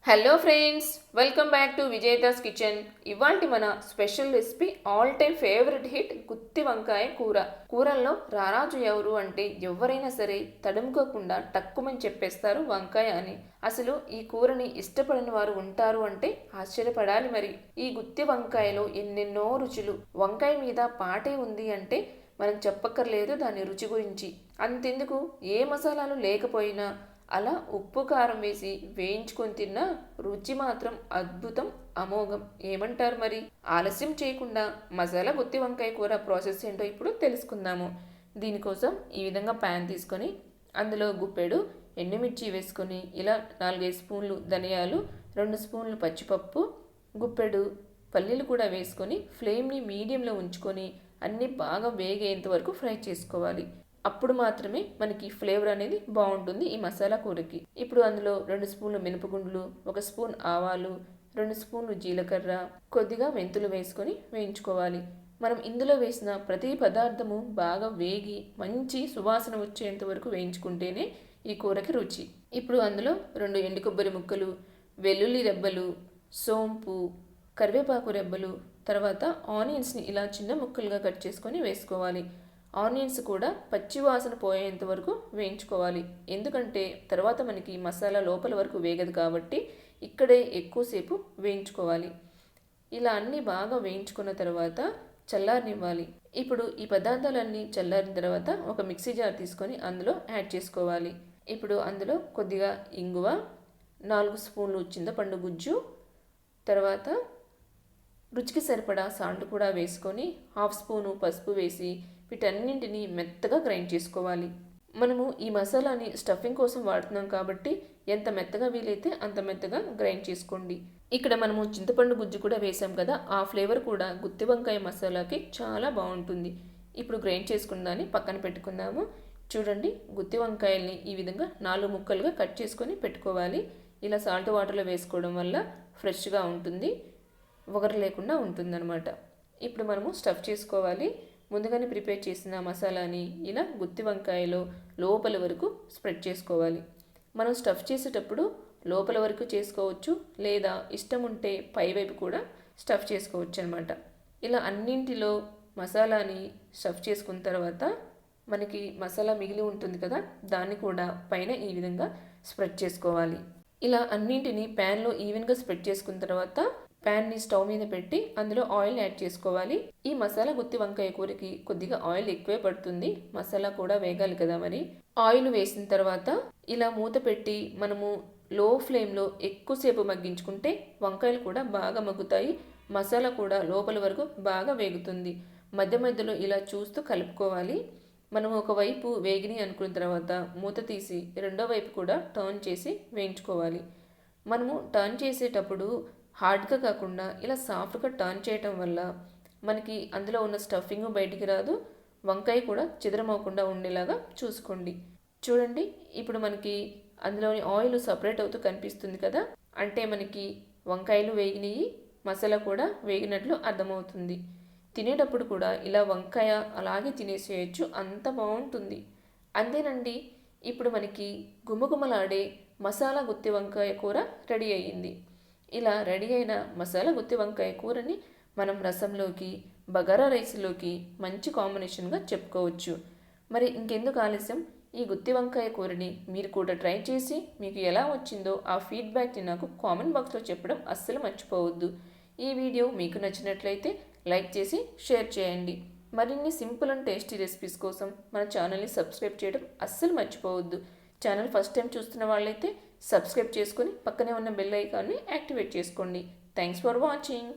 Hello friends, welcome back to విజేతాస్ kitchen. ఇవాల్టి మన special recipe all time favourite hit గుత్తి వంకాయ కూర. కూరల్లో రారాజు ఎవరు అంటే ఎవరైనా సరే తడుముకోకుండా టక్కుమని చెప్పేస్తారు వంకాయ అని. అసలు ఈ కూరని ఇష్టపడని వారు ఉంటారు అంటే ఆశ్చర్యపడాలి. మరి ఈ గుత్తి వంకాయలో ఎన్నెన్నో రుచులు. వంకాయ మీద పాటే ఉంది అంటే మనం చెప్పక్కర్లేదు దాని రుచి గురించి. అంతెందుకు, ఏ మసాలాలు లేకపోయినా అలా ఉప్పు కారం వేసి వేయించుకొని తిన్న రుచి మాత్రం అద్భుతం, అమోఘం. ఏమంటారు మరి? ఆలస్యం చేయకుండా మసాలా గుత్తి వంకాయ కూర ప్రాసెస్ ఏంటో ఇప్పుడు తెలుసుకుందాము. దీనికోసం ఈ విధంగా ప్యాన్ తీసుకొని అందులో గుప్పెడు ఎండుమిర్చి వేసుకొని ఇలా 4-5 స్పూన్లు ధనియాలు, 2 స్పూన్లు పచ్చిపప్పు, గుప్పెడు పల్లీలు కూడా వేసుకొని ఫ్లేమ్ని మీడియంలో ఉంచుకొని అన్నీ బాగా వేగేంత వరకు ఫ్రై చేసుకోవాలి. అప్పుడు మాత్రమే మనకి ఫ్లేవర్ అనేది బాగుంటుంది ఈ మసాలా కూరకి. ఇప్పుడు అందులో 2 స్పూన్లు మినపగుండ్లు, 1 స్పూన్ ఆవాలు, 2 స్పూన్లు జీలకర్ర, కొద్దిగా మెంతులు వేసుకొని వేయించుకోవాలి. మనం ఇందులో వేసిన ప్రతి పదార్థము బాగా వేగి మంచి సువాసన వచ్చేంత వరకు వేయించుకుంటేనే ఈ కూరకి రుచి. ఇప్పుడు అందులో 2 ఎండు కొబ్బరి ముక్కలు, వెల్లుల్లి రెబ్బలు, సోంపు, కరివేపాకు రెబ్బలు, తర్వాత ఆనియన్స్ని ఇలా చిన్న ముక్కలుగా కట్ చేసుకొని వేసుకోవాలి. ఆనియన్స్ కూడా పచ్చి వాసన పోయేంత వరకు వేయించుకోవాలి. ఎందుకంటే తర్వాత మనకి మసాలా లోపల వరకు వేగదు కాబట్టి ఇక్కడే ఎక్కువసేపు వేయించుకోవాలి. ఇలా అన్నీ బాగా వేయించుకున్న తర్వాత చల్లారనివ్వాలి. ఇప్పుడు ఈ పదార్థాలన్నీ చల్లారిన తర్వాత ఒక మిక్సీ జార్ తీసుకొని అందులో యాడ్ చేసుకోవాలి. ఇప్పుడు అందులో కొద్దిగా ఇంగువ, 4 స్పూన్లు చింతపండు గుజ్జు, తర్వాత రుచికి సరిపడా సాల్ట్ కూడా వేసుకొని 1/2 స్పూను పసుపు వేసి వీటన్నింటినీ మెత్తగా గ్రైండ్ చేసుకోవాలి. మనము ఈ మసాలాని స్టఫింగ్ కోసం వాడుతున్నాం కాబట్టి ఎంత మెత్తగా వీలైతే అంత మెత్తగా గ్రైండ్ చేసుకోండి. ఇక్కడ మనము చింతపండు గుజ్జు కూడా వేసాం కదా, ఆ ఫ్లేవర్ కూడా గుత్తి వంకాయ మసాలాకి చాలా బాగుంటుంది. ఇప్పుడు గ్రైండ్ చేసుకుందాన్ని పక్కన పెట్టుకుందాము. చూడండి, గుత్తి వంకాయల్ని ఈ విధంగా 4 ముక్కలుగా కట్ చేసుకొని పెట్టుకోవాలి. ఇలా సాల్ట్ వాటర్లో వేసుకోవడం వల్ల ఫ్రెష్గా ఉంటుంది, వగరు లేకుండా ఉంటుందన్నమాట. ఇప్పుడు మనము స్టఫ్ చేసుకోవాలి. ముందుగానే ప్రిపేర్ చేసిన మసాలాని ఇలా గుత్తి వంకాయలో లోపల వరకు స్ప్రెడ్ చేసుకోవాలి. మనం స్టఫ్ చేసేటప్పుడు లోపల వరకు చేసుకోవచ్చు, లేదా ఇష్టం ఉంటే పైవైపు కూడా స్టఫ్ చేసుకోవచ్చు అనమాట. ఇలా అన్నింటిలో మసాలాని స్టఫ్ చేసుకున్న తర్వాత మనకి మసాలా మిగిలి ఉంటుంది కదా, దాన్ని కూడా పైన ఈ విధంగా స్ప్రెడ్ చేసుకోవాలి. ఇలా అన్నింటినీ ప్యాన్లో ఈవెన్గా స్ప్రెడ్ చేసుకున్న తర్వాత ప్యాన్ని స్టవ్ మీద పెట్టి అందులో ఆయిల్ యాడ్ చేసుకోవాలి. ఈ మసాలా గుత్తి వంకాయ కూరకి కొద్దిగా ఆయిల్ ఎక్కువే పడుతుంది, మసాలా కూడా వేగాలి కదా. మరి ఆయిల్ వేసిన తర్వాత ఇలా మూత పెట్టి మనము లో ఫ్లేమ్లో ఎక్కువసేపు మగ్గించుకుంటే వంకాయలు కూడా బాగా మగ్గుతాయి, మసాలా కూడా లోపల వరకు బాగా వేగుతుంది. మధ్య మధ్యలో ఇలా చూస్తూ కలుపుకోవాలి. మనం ఒకవైపు వేగిని అనుకున్న తర్వాత మూత తీసి రెండో వైపు కూడా టర్న్ చేసి వేయించుకోవాలి. మనము టర్న్ చేసేటప్పుడు హార్డ్గా కాకుండా ఇలా సాఫ్ట్గా టర్న్ చేయటం వల్ల మనకి అందులో ఉన్న స్టఫింగ్ బయటికి రాదు, వంకాయ కూడా చిదరమవకుండా ఉండేలాగా చూసుకోండి. చూడండి, ఇప్పుడు మనకి అందులోని ఆయిల్ సపరేట్ అవుతూ కనిపిస్తుంది కదా, అంటే మనకి వంకాయలు వేగినాయి, మసాలా కూడా వేగినట్లు అర్థమవుతుంది. తినేటప్పుడు కూడా ఇలా వంకాయ అలాగే తినేసేయచ్చు, అంత బాగుంటుంది. అంతేనండి, ఇప్పుడు మనకి గుమగుమలాడే మసాలా గుత్తి వంకాయ కూర రెడీ అయ్యింది. ఇలా రెడీ అయిన మసాలా గుత్తి వంకాయ కూరని మనం రసంలోకి, బగారా రైస్లోకి మంచి కాంబినేషన్గా చెప్పుకోవచ్చు. మరి ఇంకెందుకు ఆలస్యం, ఈ గుత్తి వంకాయ కూరని మీరు కూడా ట్రై చేసి మీకు ఎలా వచ్చిందో ఆ ఫీడ్బ్యాక్ని నాకు కామెంట్ బాక్స్లో చెప్పడం అస్సలు మర్చిపోవద్దు. ఈ వీడియో మీకు నచ్చినట్లయితే లైక్ చేసి షేర్ చేయండి. మరిన్ని సింపుల్ అండ్ టేస్టీ రెసిపీస్ కోసం మన ఛానల్ని సబ్స్క్రైబ్ చేయడం అస్సలు మర్చిపోవద్దు. ఛానల్ ఫస్ట్ టైం చూస్తున్న వాళ్ళైతే సబ్స్క్రైబ్ చేసుకొని పక్కనే ఉన్న బెల్ ఐకాన్ని యాక్టివేట్ చేసుకోండి. Thanks for watching.